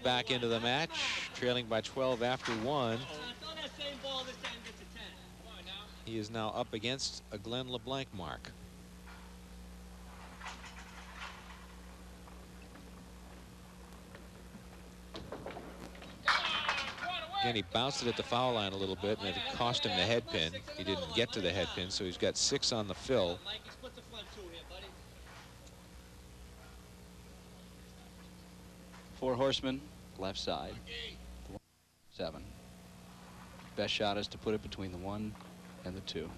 back into the match, trailing by 12 after 1. He is now up against a Glenn Leblanc mark. Again, he bounced it at the foul line a little bit, and it cost him the head pin. He didn't get to the head pin, so he's got 6 on the fill. Four horsemen, left side. 7. Best shot is to put it between the 1 and the 2.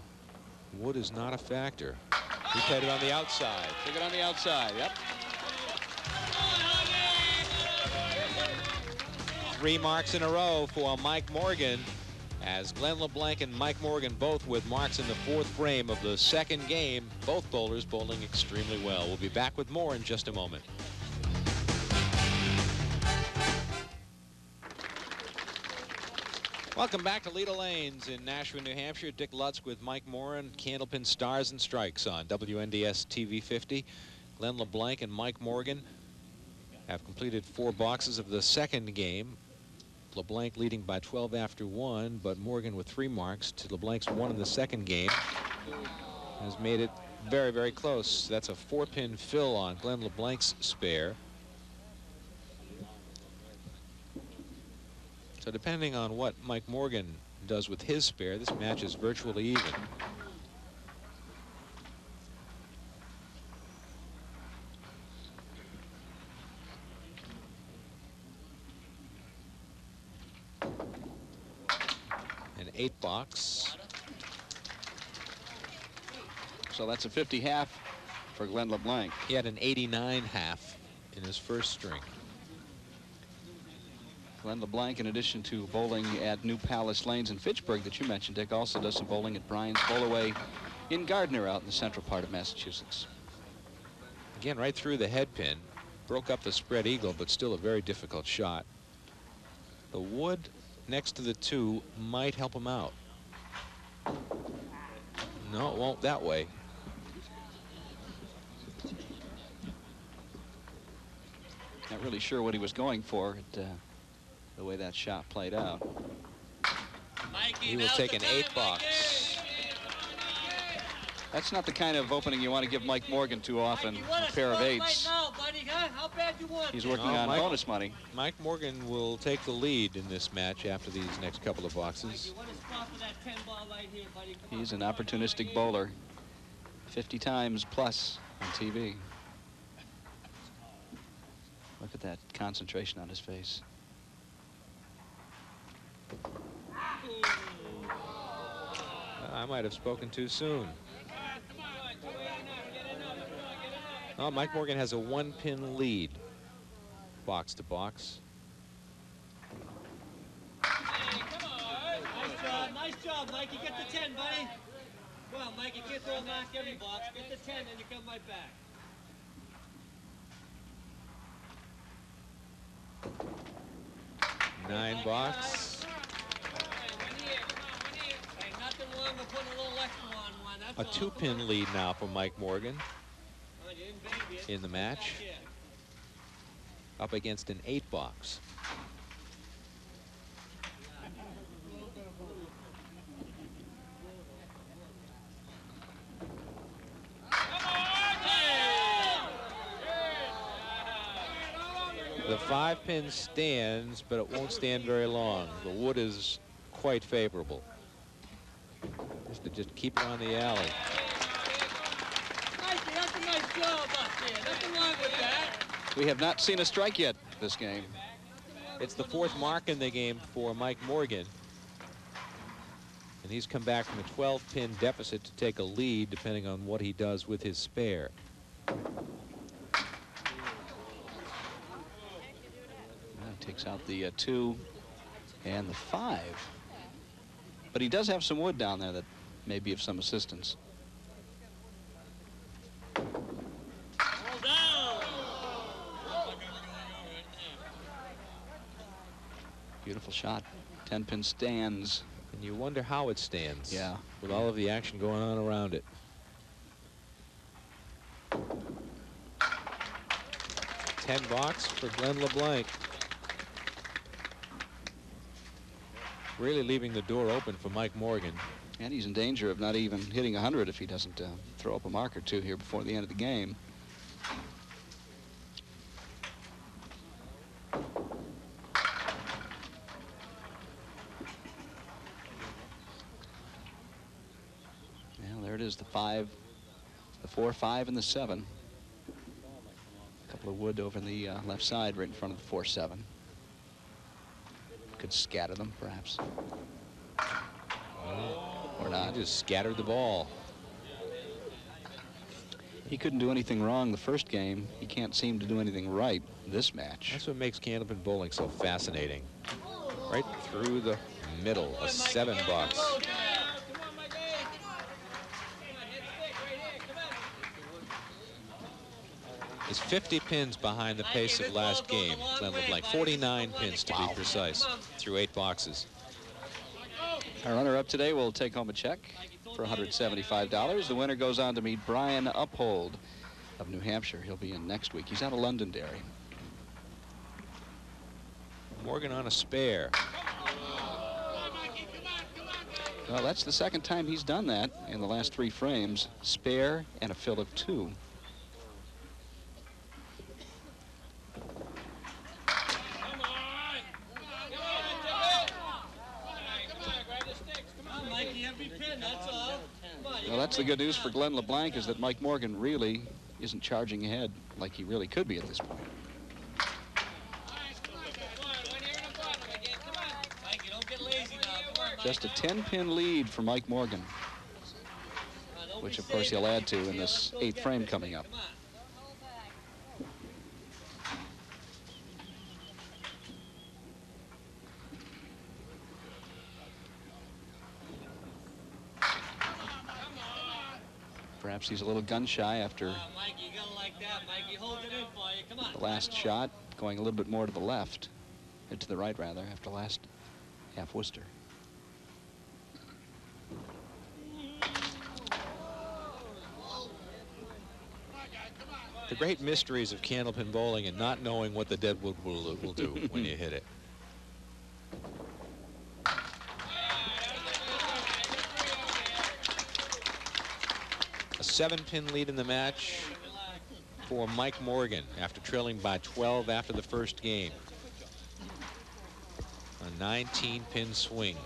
Wood is not a factor. He played it on the outside. Took it on the outside, yep. 3 marks in a row for Mike Morgan, as Glenn Leblanc and Mike Morgan both with marks in the 4th frame of the 2nd game. Both bowlers bowling extremely well. We'll be back with more in just a moment. Welcome back to Leda Lanes in Nashua, New Hampshire. Dick Lutz with Mike Moran, Candlepin Stars and Strikes on WNDS TV 50. Glenn Leblanc and Mike Morgan have completed 4 boxes of the 2nd game. LeBlanc leading by 12 after 1, but Morgan with 3 marks to LeBlanc's 1 in the 2nd game has made it very, very close. That's a 4-pin fill on Glenn LeBlanc's spare. So depending on what Mike Morgan does with his spare, this match is virtually even. An 8 box. So that's a 50 half for Glenn Leblanc. He had an 89 half in his first string. Glenn Leblanc, in addition to bowling at New Palace Lanes in Fitchburg that you mentioned, Dick, also does some bowling at Brian's Bowlaway in Gardner out in the central part of Massachusetts. Again, right through the head pin. Broke up the spread eagle, but still a very difficult shot. The wood next to the 2 might help him out. No, it won't that way. Not really sure what he was going for at the way that shot played out. He will take an 8 box. That's not the kind of opening you want to give Mike Morgan too often. A pair of 8s. He's working on bonus money. Mike Morgan will take the lead in this match after these next couple of boxes. He's an opportunistic bowler. 50 times plus on TV. Look at that concentration on his face. I might have spoken too soon. Oh, Mike Morgan has a 1-pin lead, box to box. Hey, come on. Nice job, Mike. You get the 10, buddy. Come on, Mike. You can't throw a knock every box. Get the 10, and you come right back. Nine box. A 2-pin lead now for Mike Morgan in the match, up against an 8 box. The 5-pin stands, but it won't stand very long. The wood is quite favorable. Just keep it on the alley. That's a nice job up there. Nothing wrong with that. We have not seen a strike yet this game. It's the 4th mark in the game for Mike Morgan. And he's come back from a 12-pin deficit to take a lead, depending on what he does with his spare. Takes out the 2 and the 5. But he does have some wood down there that may be of some assistance. Beautiful shot. 10-pin stands. And you wonder how it stands. Yeah. With all of the action going on around it. 10 box for Glenn Leblanc. Really leaving the door open for Mike Morgan. And he's in danger of not even hitting 100 if he doesn't throw up a mark or two here before the end of the game. Well, there it is, the 5, the 4, 5, and the 7. A couple of wood over in the left side right in front of the 4, 7. Could scatter them, perhaps. Or not. He just scattered the ball. He couldn't do anything wrong the first game. He can't seem to do anything right this match. That's what makes Candlepin bowling so fascinating. Right through the middle, a 7 box. Is 50 pins behind the pace of last game, Glenn Leblanc. 49 pins to be precise, through 8 boxes. Our runner-up today will take home a check for $175. The winner goes on to meet Brian Uphold of New Hampshire. He'll be in next week. He's out of Londonderry. Morgan on a spare. Well, that's the second time he's done that in the last 3 frames. Spare and a fill of 2. Well, that's the good news for Glenn Leblanc, is that Mike Morgan really isn't charging ahead like he really could be at this point. Just a 10-pin lead for Mike Morgan, which of course he'll add to in this 8th frame coming up. Perhaps he's a little gun shy after the last shot, going a little bit more to the left, to the right rather, after last half Worcester. The great mysteries of Candlepin bowling and not knowing what the deadwood will do when you hit it. A 7-pin lead in the match for Mike Morgan after trailing by 12 after the first game. A 19-pin swing.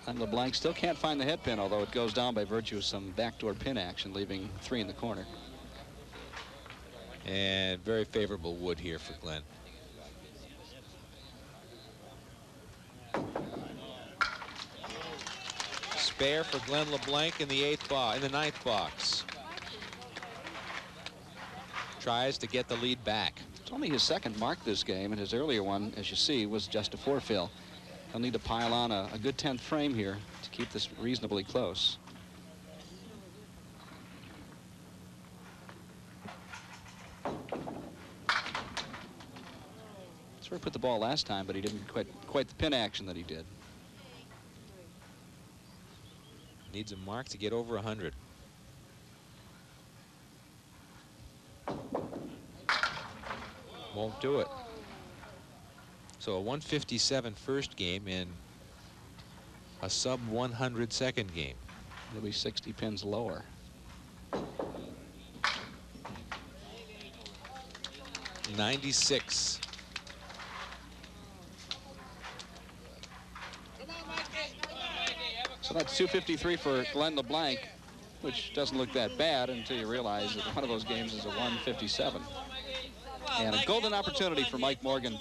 And LeBlanc still can't find the head pin, although it goes down by virtue of some backdoor pin action, leaving 3 in the corner. And very favorable wood here for Glenn. Spare for Glenn Leblanc in the 9th box. Tries to get the lead back. It's only his second mark this game, and his earlier one, as you see, was just a 4-fill. He'll need to pile on a good 10th frame here to keep this reasonably close. That's where he put the ball last time, but he didn't quite the pin action that he did. Needs a mark to get over 100. Won't do it. So a 157 first game and a sub 100 second game. He'll be 60 pins lower. '96. So that's 253 for Glenn Leblanc, which doesn't look that bad until you realize that one of those games is a 157. And a golden opportunity for Mike Morgan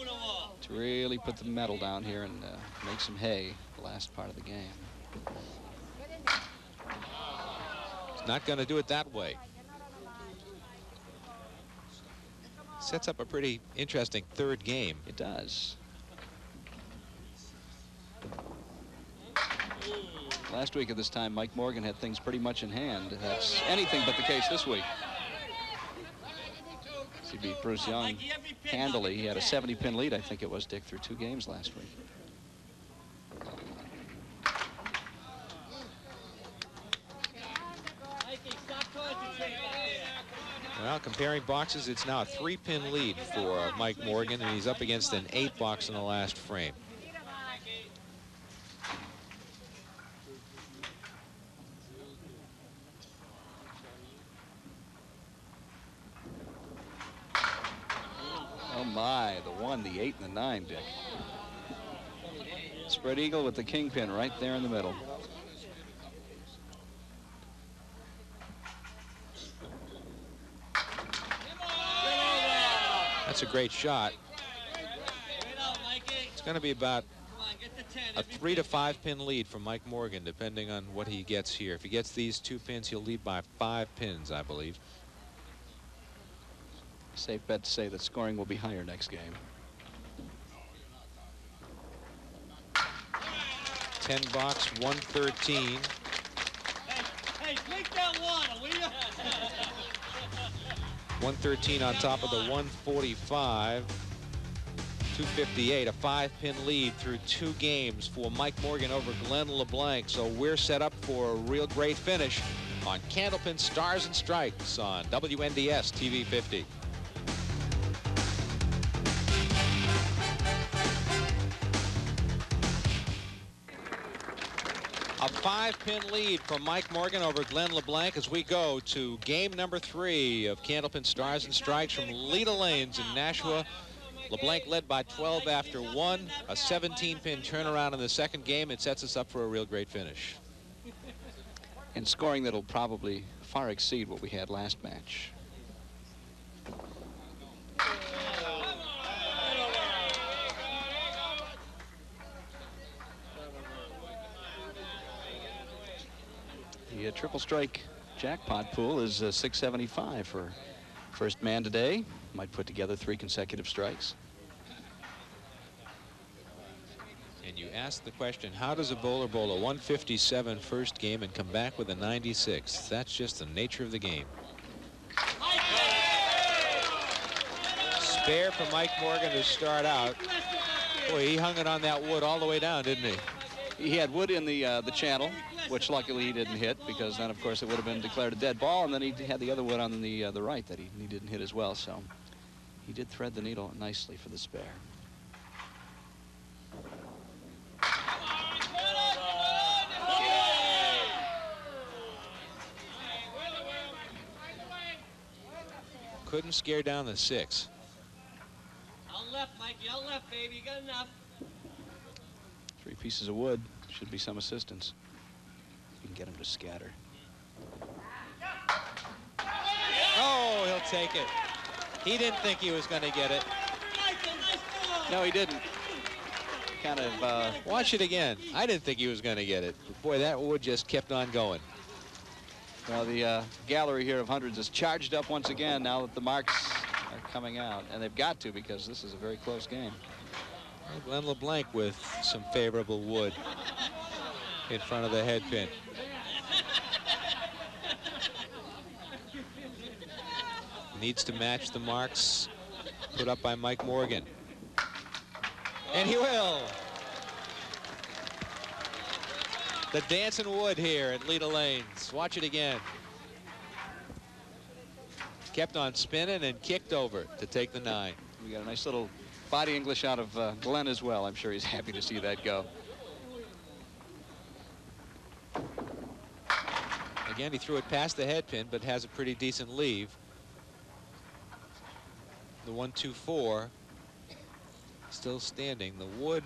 to really put the medal down here and make some hay the last part of the game. He's not going to do it that way. Sets up a pretty interesting 3rd game. It does. Last week at this time, Mike Morgan had things pretty much in hand. That's anything but the case this week. He beat Bruce Young handily. He had a 70-pin lead, I think it was, Dick, through 2 games last week. Well, comparing boxes, it's now a 3-pin lead for Mike Morgan, and he's up against an 8 box in the last frame. Oh my, the 1, the 8, and the 9, Dick. Spread eagle with the kingpin right there in the middle. That's a great shot. It's going to be about a 3 to 5 pin lead for Mike Morgan, depending on what he gets here. If he gets these 2 pins, he'll lead by 5 pins, I believe. Safe bet to say that scoring will be higher next game. 10 box, 113. Hey, drink that water, will you? 113 on top of the 145. 258, a 5-pin lead through 2 games for Mike Morgan over Glenn Leblanc. So we're set up for a real great finish on Candlepin Stars and Strikes on WNDS TV 50. A 5-pin lead for Mike Morgan over Glenn Leblanc as we go to game number 3 of Candlepin Stars and Strikes from Leda Lanes in Nashua. LeBlanc led by 12 after 1, a 17-pin turnaround in the second game. It sets us up for a real great finish. And scoring that'll probably far exceed what we had last match. The triple strike jackpot pool is $675 for first man today. Might put together 3 consecutive strikes. And you ask the question, how does a bowler bowl a 157 first game and come back with a 96? That's just the nature of the game. Spare for Mike Morgan to start out. Boy, he hung it on that wood all the way down, didn't he? He had wood in the channel, which luckily he didn't hit, because then, of course, it would have been declared a dead ball, and then he had the other wood on the right that he didn't hit as well. So he did thread the needle nicely for the spare. Couldn't scare down the 6. Out left, Mikey. Out left, baby. You got enough. 3 pieces of wood should be some assistance. You can get him to scatter. Oh, he'll take it. He didn't think he was going to get it. No, he didn't. Kind of... Watch it again. I didn't think he was going to get it. Boy, that wood just kept on going. Well, the gallery here of hundreds is charged up once again now that the marks are coming out. And they've got to, because this is a very close game. Well, Glenn Leblanc with some favorable wood in front of the head pin. Needs to match the marks put up by Mike Morgan. And he will. The dancing wood here at Leda Lanes. Watch it again. Kept on spinning and kicked over to take the 9. We got a nice little body English out of Glenn as well. I'm sure he's happy to see that go. Again, he threw it past the head pin, but has a pretty decent leave. The 1-2-4 still standing. The wood,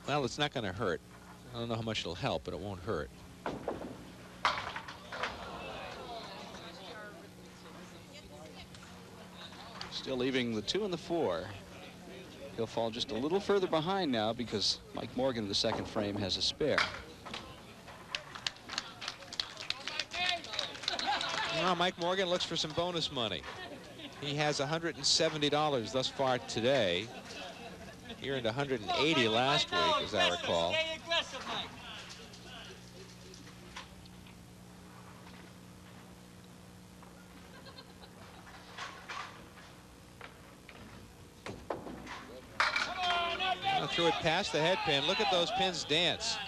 well, it's not going to hurt. I don't know how much it'll help, but it won't hurt. Still leaving the 2 and the 4. He'll fall just a little further behind now because Mike Morgan in the second frame has a spare. Well, Mike Morgan looks for some bonus money. He has $170 thus far today. He earned $180 last week, as I recall. Threw it past the head pin. Look at those pins dance.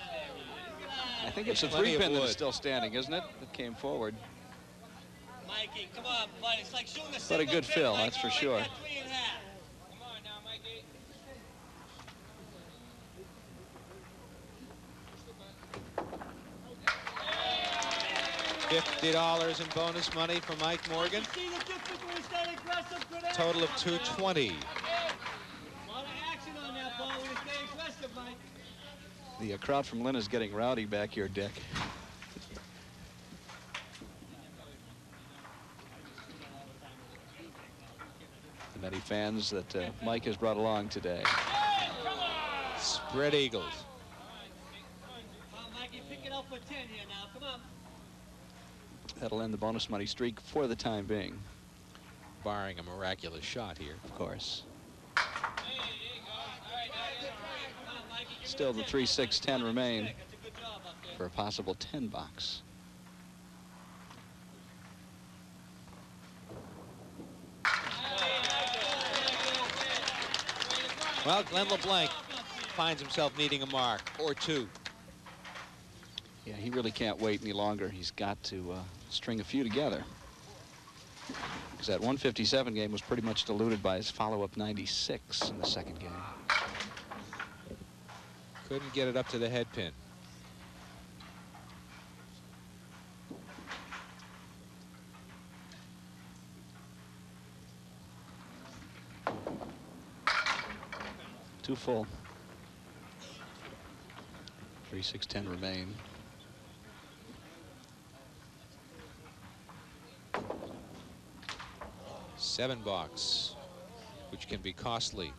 I think it's a 3-pin that is still standing, isn't it? That came forward. Mikey, come on, buddy. It's like shooting a But a good single fill, pin, that's for Mikey. sure. Like that 3.5. Come on now, Mikey. $50 in bonus money for Mike Morgan. See the difference when we stay aggressive, good Total of action, $220. A lot of action on that ball when we stay aggressive, Mike. The crowd from Lynn is getting rowdy back here, Dick. The many fans that Mike has brought along today. Spread eagles. Come on, Mikey, pick it up for 10 here now. Come on. That'll end the bonus money streak for the time being. Barring a miraculous shot here. Of course. Come on, Mikey, give me Still the 3, 6, 10 remain That's a good job up there. for a possible 10 box. Well, Glenn Leblanc finds himself needing a mark or two. Yeah, he really can't wait any longer. He's got to string a few together. Because that 157 game was pretty much diluted by his follow-up 96 in the second game. Couldn't get it up to the head pin. Too full. 3, 6, 10 remain. $7, which can be costly.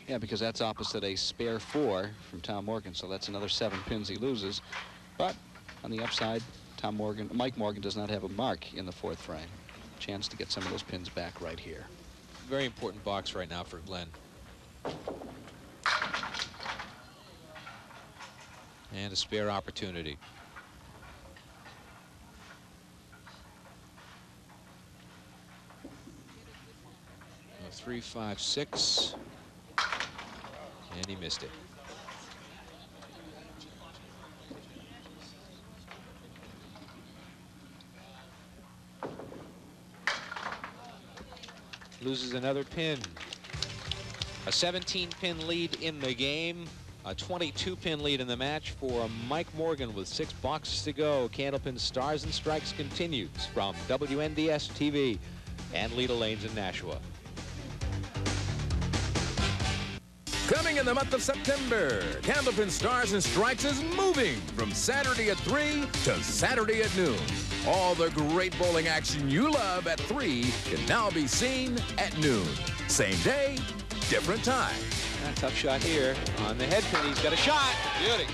Yeah, because that's opposite a spare 4 from Tom Morgan, so that's another 7 pins he loses. But on the upside, Mike Morgan does not have a mark in the 4th frame. Chance to get some of those pins back right here. Very important box right now for Glenn. And a spare opportunity. 3, 5, 6. And he missed it. Loses another pin. A 17-pin lead in the game. A 22-pin lead in the match for Mike Morgan with 6 boxes to go. Candlepin Stars and Strikes continues from WNDS TV and Leda Lanes in Nashua. Coming in the month of September, Candlepin Stars and Strikes is moving from Saturday at 3 to Saturday at noon. All the great bowling action you love at 3 can now be seen at noon. Same day, different time. A tough shot here on the head pin. He's got a shot. Beauty.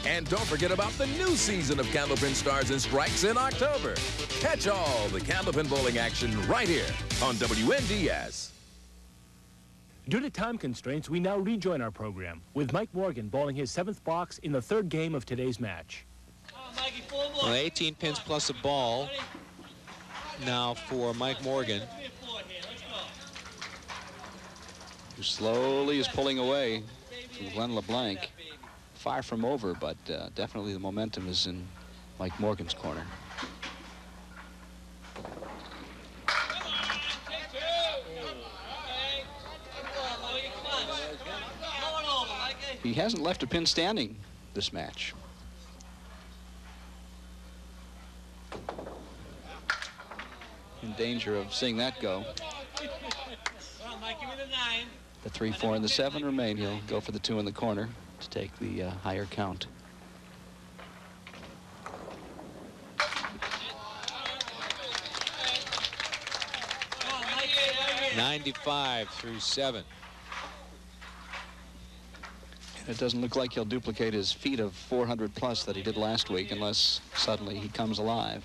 And don't forget about the new season of Candlepin Stars and Strikes in October. Catch all the Candlepin bowling action right here on WNDS. Due to time constraints, we now rejoin our program with Mike Morgan bowling his 7th box in the 3rd game of today's match. Come on, Mikey, 4 more. Well, 18 pins plus a ball now for Mike Morgan. 3 and 4 here. Let's go. Who slowly is pulling away from Glenn Leblanc. Far from over, but definitely the momentum is in Mike Morgan's corner. He hasn't left a pin standing this match. In danger of seeing that go. Well, Mike, give me the 9. The 3, 4, and the 7 remain. He'll go for the 2 in the corner to take the higher count. Come on, Mikey, right here. 95 through 7. And it doesn't look like he'll duplicate his feat of 400 plus that he did last week unless suddenly he comes alive.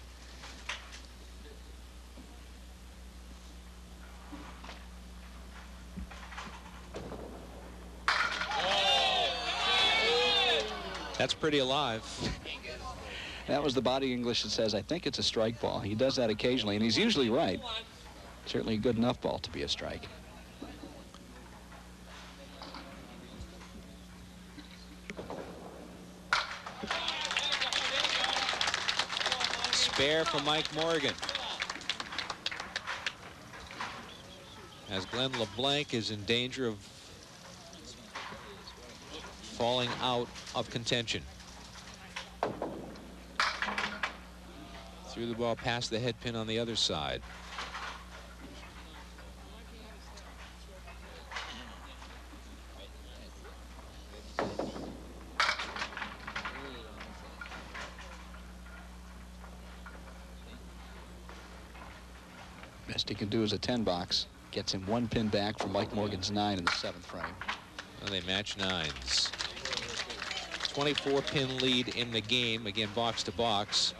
That's pretty alive. That was the body English that says, I think it's a strike ball. He does that occasionally, and he's usually right. Certainly a good enough ball to be a strike. spare for Mike Morgan. As Glenn Leblanc is in danger of falling out of contention. Threw the ball past the head pin on the other side. Best he can do is a 10 box. Gets him 1 pin back from Mike Morgan's 9 in the 7th frame. Well, they match 9s. 24 pin lead in the game, again box to box.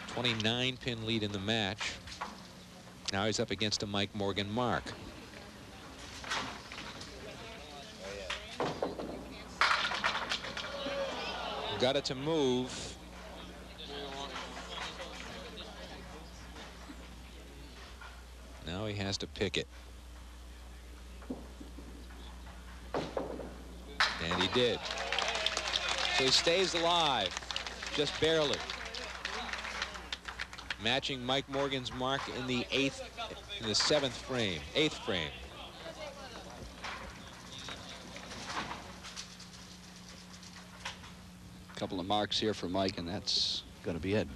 29 pin lead in the match. Now he's up against a Mike Morgan mark. Got it to move. Now he has to pick it. And he did. So he stays alive, just barely. Matching Mike Morgan's mark in the 7th frame, 8th frame. A couple of marks here for Mike, and that's going to be it.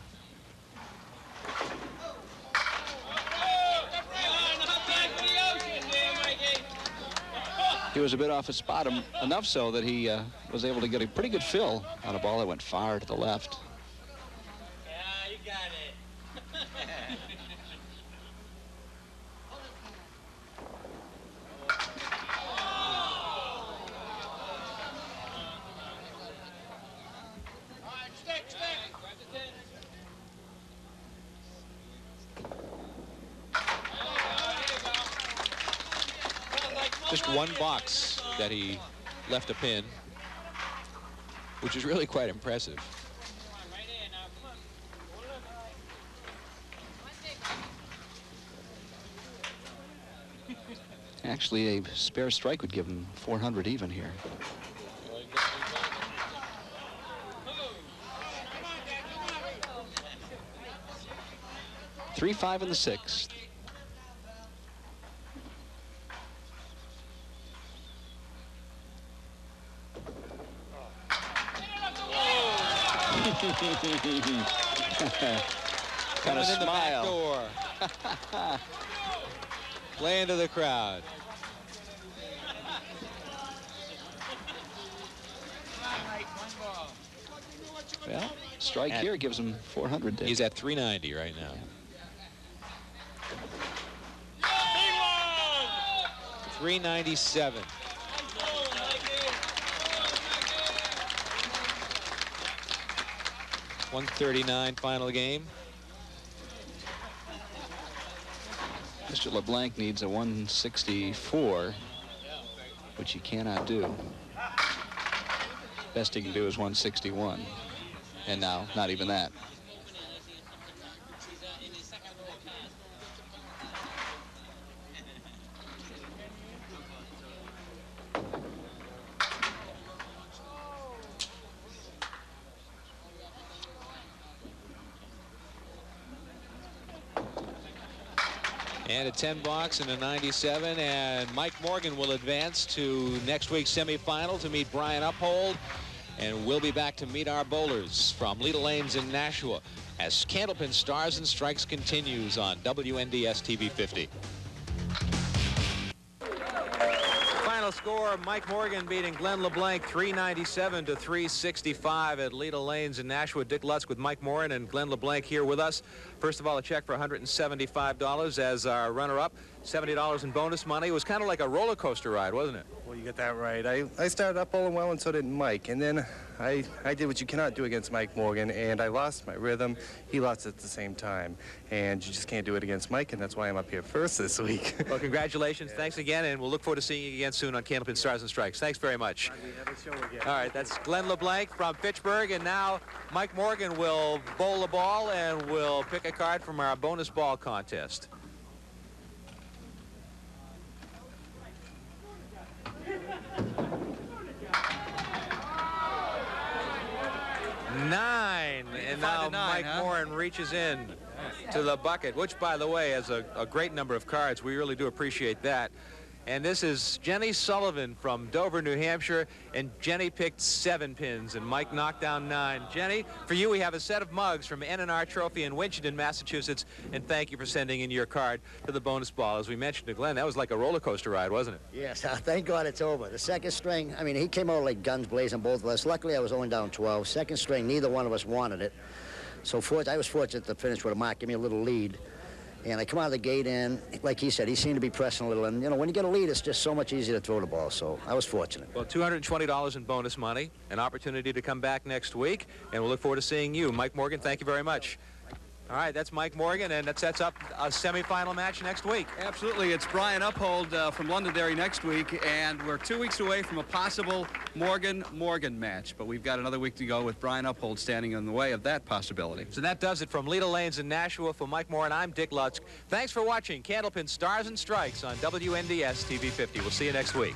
He was a bit off his spot, enough so that he was able to get a pretty good fill on a ball that went far to the left. Yeah, you got it. Just 1 box that he left a pin, which is really quite impressive. Actually, a spare strike would give him 400 even here. Three, 5 in the 6th. Kind of in the back smile. door. Play into the crowd. Well, strike here gives him 400. Dick. He's at 390 right now. Yeah. 397. .139 final game. Mr. LeBlanc needs a 164, which he cannot do. Best he can do is 161. And now, not even that. And a 10 box and a 97, and Mike Morgan will advance to next week's semifinal to meet Brian Uphold, and we'll be back to meet our bowlers from Leda Lanes in Nashua as Candlepin Stars and Strikes continues on WNDS TV 50. Final score, Mike Morgan beating Glenn Leblanc 397 to 365 at Leda Lanes in Nashua. Dick Lutz with Mike Morin and Glenn Leblanc here with us. First of all, a check for $175 as our runner-up. $70 in bonus money. It was kind of like a roller coaster ride, wasn't it? Well, you got that right. I started up bowling well, and so did Mike. And then I did what you cannot do against Mike Morgan, and I lost my rhythm. He lost at the same time. And you just can't do it against Mike, and that's why I'm up here first this week. Well, congratulations. Thanks again, and we'll look forward to seeing you again soon on Candlepin Stars and Strikes. Thanks very much. All right, that's Glenn Leblanc from Fitchburg, and now Mike Morgan will bowl the ball and will pick a card from our bonus ball contest. 9. And now 9, Mike huh? Moran reaches in to the bucket, which, by the way, has a great number of cards. We really do appreciate that. And this is Jenny Sullivan from Dover, New Hampshire, and Jenny picked 7 pins, and Mike knocked down 9. Jenny, for you, we have a set of mugs from N&R Trophy in Winchendon, Massachusetts, and thank you for sending in your card to the bonus ball. As we mentioned to Glenn, that was like a roller coaster ride, wasn't it? Yes, thank God it's over. The second string, I mean, he came out like guns blazing, both of us. Luckily, I was only down 12. Second string, neither one of us wanted it. So I was fortunate to finish with a mark, give me a little lead. And I come out of the gate in, like he said, he seemed to be pressing a little. And, you know, when you get a lead, it's just so much easier to throw the ball. So I was fortunate. Well, $220 in bonus money, an opportunity to come back next week, and we'll look forward to seeing you. Mike Morgan, thank you very much. All right, that's Mike Morgan, and that sets up a semifinal match next week. Absolutely. It's Brian Uphold from Londonderry next week, and we're 2 weeks away from a possible Morgan-Morgan match. But we've got another week to go with Brian Uphold standing in the way of that possibility. So that does it from Leda Lanes in Nashua. For Mike Moran, I'm Dick Lutz. Thanks for watching Candlepin Stars and Strikes on WNDS TV 50. We'll see you next week.